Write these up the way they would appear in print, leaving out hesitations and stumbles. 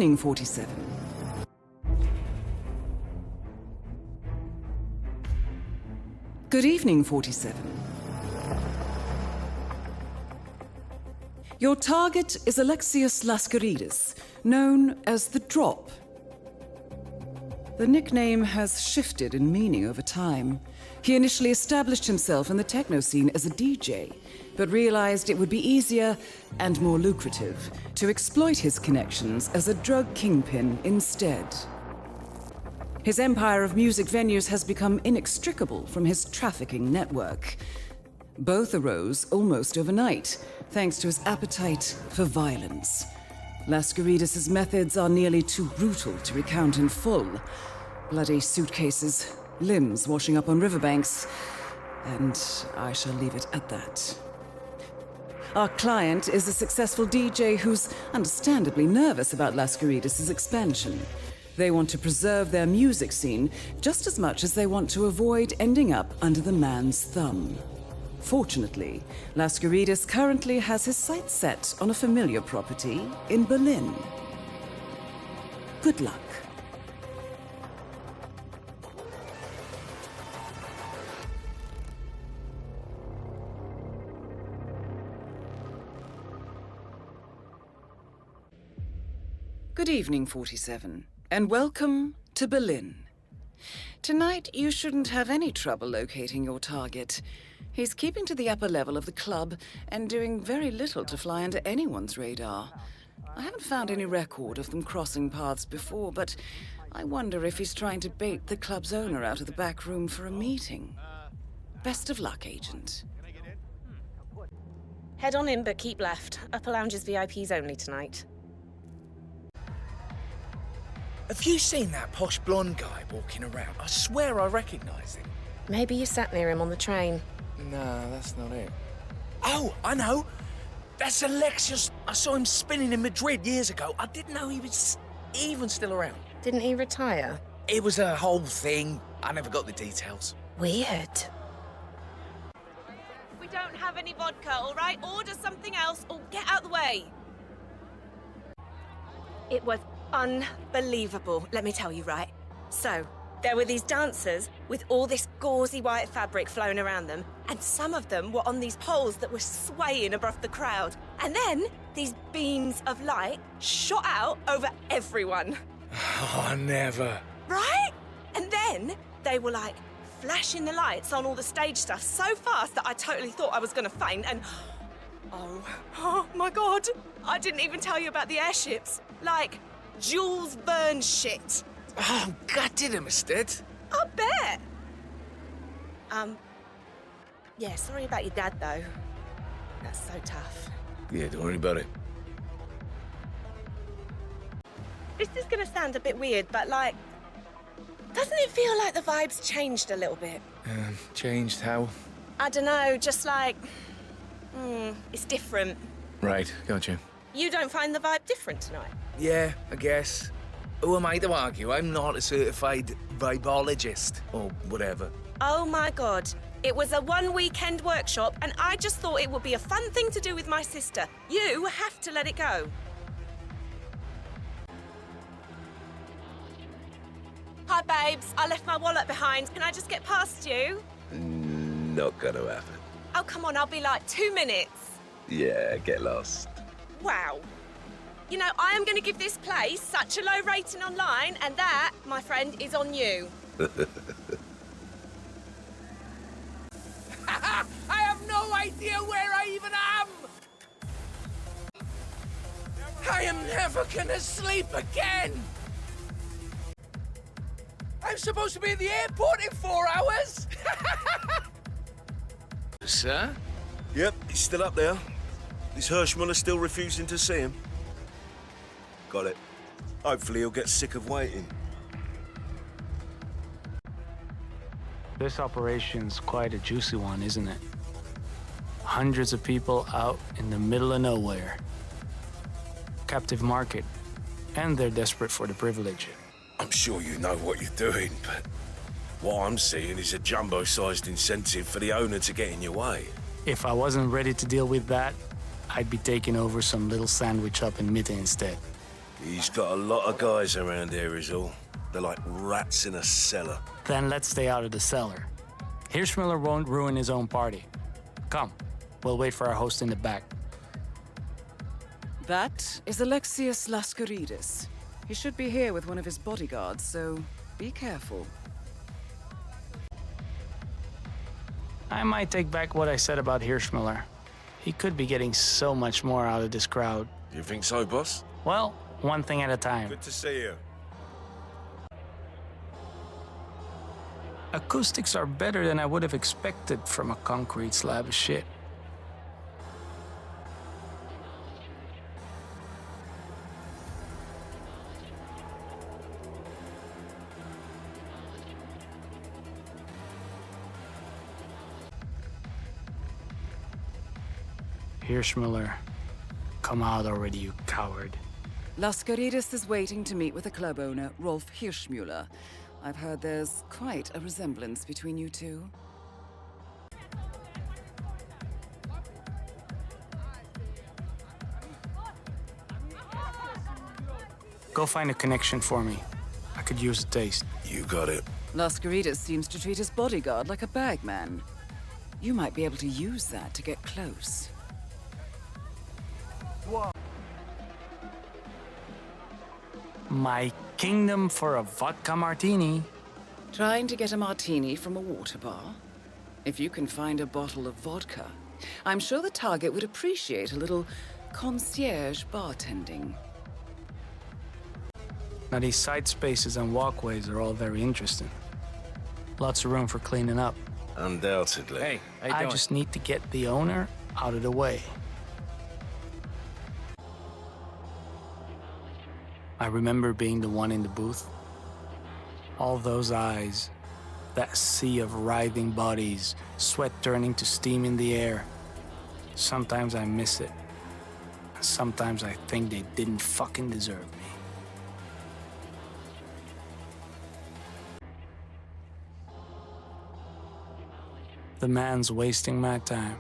evening, 47. Good evening, 47. Your target is Alexios Laskaridis, known as the Drop. The nickname has shifted in meaning over time. He initially established himself in the techno scene as a DJ, but realized it would be easier and more lucrative to exploit his connections as a drug kingpin instead. His empire of music venues has become inextricable from his trafficking network. Both arose almost overnight, thanks to his appetite for violence. Laskaridis' methods are nearly too brutal to recount in full. Bloody suitcases, limbs washing up on riverbanks, and I shall leave it at that. Our client is a successful DJ who's understandably nervous about Laskaridis' expansion. They want to preserve their music scene just as much as they want to avoid ending up under the man's thumb. Fortunately, Laskaridis currently has his sights set on a familiar property in Berlin. Good luck. Good evening, 47, and welcome to Berlin. Tonight, you shouldn't have any trouble locating your target. He's keeping to the upper level of the club and doing very little to fly under anyone's radar. I haven't found any record of them crossing paths before, but I wonder if he's trying to bait the club's owner out of the back room for a meeting. Best of luck, Agent. Head on in, but keep left. Upper lounge is VIPs only tonight. Have you seen that posh blonde guy walking around? I swear I recognise him. Maybe you sat near him on the train. No, that's not it. Oh, I know. That's Alexios. I saw him spinning in Madrid years ago. I didn't know he was even still around. Didn't he retire? It was a whole thing. I never got the details. Weird. We don't have any vodka, all right? Order something else or get out the way. It was unbelievable, let me tell you, right? So, there were these dancers with all this gauzy white fabric flowing around them, and some of them were on these poles that were swaying above the crowd. And then, these beams of light shot out over everyone. Oh, never. Right? And then, they were like flashing the lights on all the stage stuff so fast that I totally thought I was gonna faint, and oh my God, I didn't even tell you about the airships. Like, Jules Verne shit. Oh, God did him instead. I bet. Yeah, sorry about your dad, though. That's so tough. Yeah, don't worry about it. This is gonna sound a bit weird, but like, doesn't it feel like the vibes changed a little bit? Changed how? I don't know, just like, it's different. Right, gotcha. You don't find the vibe different tonight? Yeah, I guess. Who am I to argue? I'm not a certified vibologist, or whatever. Oh my God. It was a one-weekend workshop, and I just thought it would be a fun thing to do with my sister. You have to let it go. Hi, babes. I left my wallet behind. Can I just get past you? Not gonna happen. Oh, come on. I'll be like 2 minutes. Yeah, get lost. Wow. You know, I am going to give this place such a low rating online, and that, my friend, is on you. I have no idea where I even am! I am never gonna sleep again! I'm supposed to be in the airport in 4 hours! Sir? Yep, he's still up there. Is Hirschmuller still refusing to see him? Got it. Hopefully he'll get sick of waiting. This operation's quite a juicy one, isn't it? Hundreds of people out in the middle of nowhere. Captive market, and they're desperate for the privilege. I'm sure you know what you're doing, but what I'm seeing is a jumbo-sized incentive for the owner to get in your way. If I wasn't ready to deal with that, I'd be taking over some little sandwich up in Mitte instead. He's got a lot of guys around here, is all. They're like rats in a cellar. Then let's stay out of the cellar. Hirschmiller won't ruin his own party. Come, we'll wait for our host in the back. That is Alexios Laskaridis. He should be here with one of his bodyguards, so be careful. I might take back what I said about Hirschmiller. He could be getting so much more out of this crowd. You think so, boss? Well, one thing at a time. Good to see you. Acoustics are better than I would have expected from a concrete slab of shit. Hirschmiller, come out already, you coward. Laskaridis is waiting to meet with the club owner, Rolf Hirschmuller. I've heard there's quite a resemblance between you two. Go find a connection for me. I could use a taste. You got it. Laskaridis seems to treat his bodyguard like a bagman. You might be able to use that to get close. My kingdom for a vodka martini. Trying to get a martini from a water bar? If you can find a bottle of vodka, I'm sure the target would appreciate a little concierge bartending. Now these side spaces and walkways are all very interesting. Lots of room for cleaning up. Undoubtedly. Hey, how you I doing? just need to get the owner out of the way. I remember being the one in the booth. All those eyes, that sea of writhing bodies, sweat turning to steam in the air. Sometimes I miss it. Sometimes I think they didn't fucking deserve me. The man's wasting my time.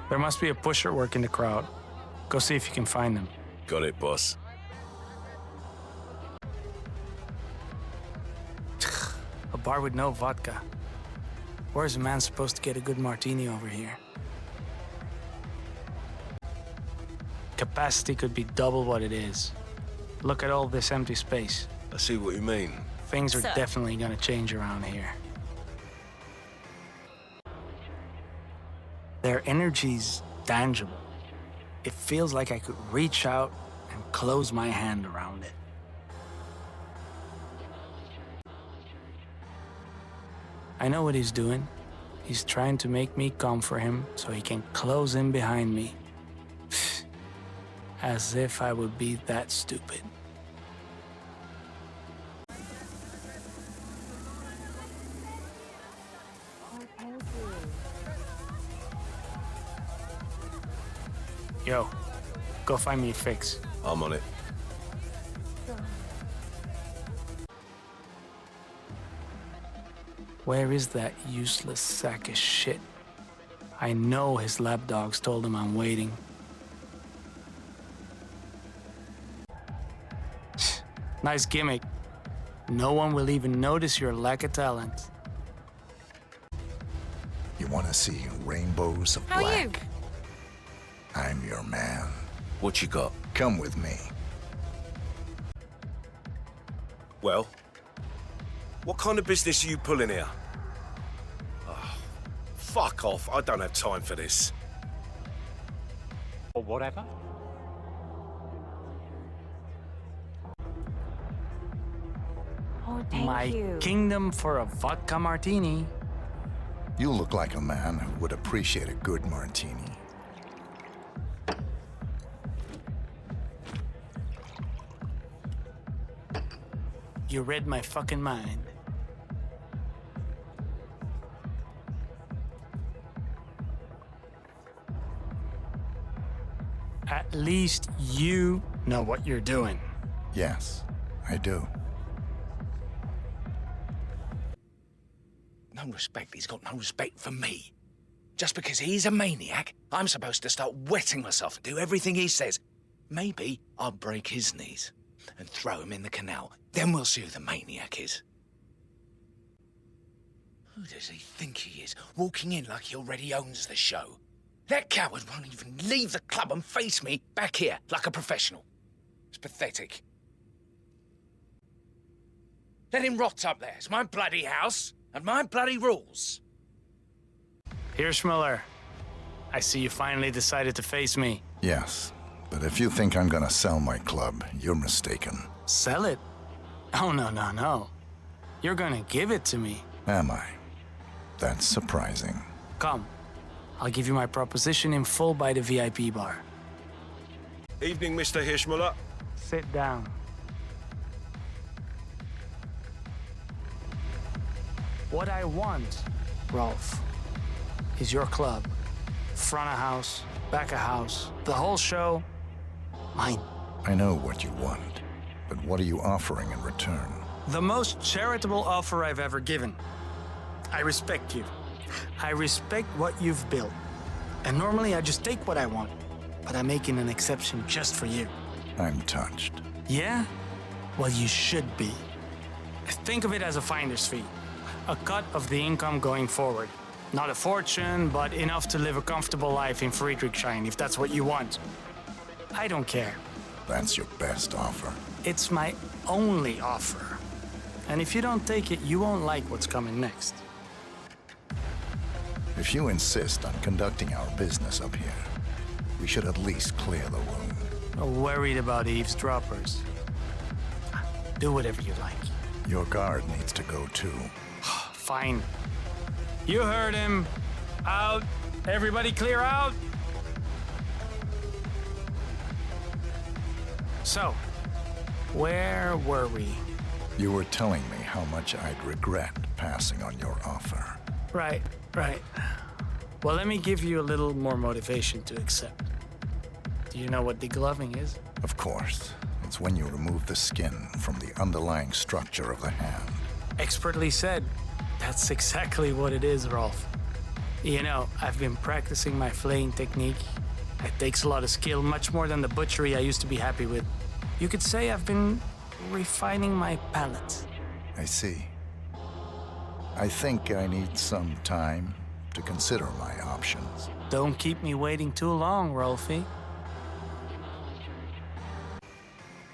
There must be a pusher working the crowd. Go see if you can find them. Got it, boss. A bar with no vodka. Where's a man supposed to get a good martini over here? Capacity could be double what it is. Look at all this empty space. I see what you mean. Things are Sir. definitely gonna change around here. Their energy's tangible. It feels like I could reach out and close my hand around it. I know what he's doing. He's trying to make me come for him so he can close in behind me. As if I would be that stupid. Yo, go find me a fix. I'm on it. Where is that useless sack of shit? I know his lapdogs told him I'm waiting. Nice gimmick. No one will even notice your lack of talent. You want to see rainbows of How are you? black? I'm your man. What you got? Come with me. Well, what kind of business are you pulling here? Oh, fuck off. I don't have time for this. Or whatever. Oh, thank My you. kingdom for a vodka martini. You look like a man who would appreciate a good martini. You read my fucking mind. At least you know what you're doing. Yes, I do. No respect. He's got no respect for me. Just because he's a maniac, I'm supposed to start wetting myself and do everything he says. Maybe I'll break his knees and throw him in the canal. Then we'll see who the maniac is. Who does he think he is, walking in like he already owns the show? That coward won't even leave the club and face me back here like a professional. It's pathetic. Let him rot up there. It's my bloody house and my bloody rules. Hirschmuller, I see you finally decided to face me. Yes, but if you think I'm gonna sell my club, you're mistaken. Sell it? Oh, no. You're gonna give it to me. Am I? That's surprising. Come, I'll give you my proposition in full by the VIP bar. Evening, Mr. Hirschmuller. Sit down. What I want, Rolf, is your club. Front of house, back of house, the whole show, mine. I know what you want, but what are you offering in return? The most charitable offer I've ever given. I respect you. I respect what you've built. And normally I just take what I want, but I'm making an exception just for you. I'm touched. Yeah? Well, you should be. Think of it as a finder's fee. A cut of the income going forward. Not a fortune, but enough to live a comfortable life in Friedrichshain, if that's what you want. I don't care. That's your best offer. It's my only offer. And if you don't take it, you won't like what's coming next. If you insist on conducting our business up here, we should at least clear the room. I'm worried about eavesdroppers. Do whatever you like. Your guard needs to go too. Fine. You heard him. Out. Everybody clear out. So, where were we? You were telling me how much I'd regret passing on your offer. Right. Well, let me give you a little more motivation to accept. Do you know what degloving is? Of course. It's when you remove the skin from the underlying structure of the hand. Expertly said. That's exactly what it is, Rolf. You know, I've been practicing my flaying technique. It takes a lot of skill, much more than the butchery I used to be happy with. You could say I've been refining my palate. I see. I think I need some time to consider my options. Don't keep me waiting too long, Rolfie.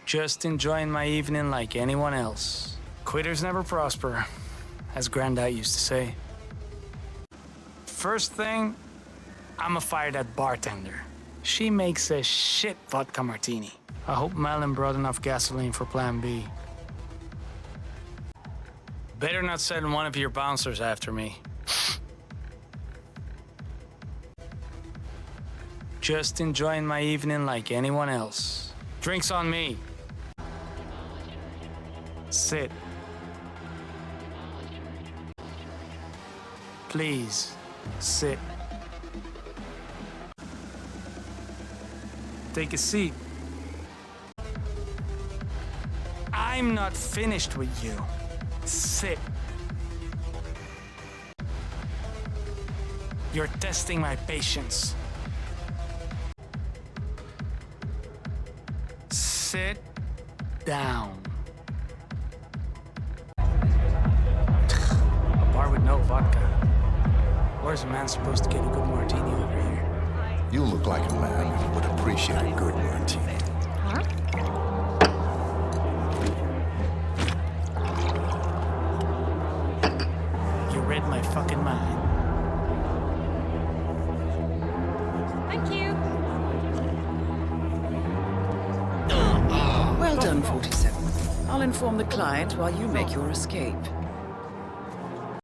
Just enjoying my evening like anyone else. Quitters never prosper, as Grandad used to say. First thing, I'ma fire that bartender. She makes a shit vodka martini. I hope Melon brought enough gasoline for Plan B. Better not send one of your bouncers after me. Just enjoying my evening like anyone else. Drinks on me. Sit. Please, sit. Take a seat. I'm not finished with you. Sit. You're testing my patience. Sit down. A bar with no vodka. Where's a man supposed to get a good martini over here? You look like a man who would appreciate a good martini. You read my fucking mind. Thank you. Well done, 47. I'll inform the client while you make your escape.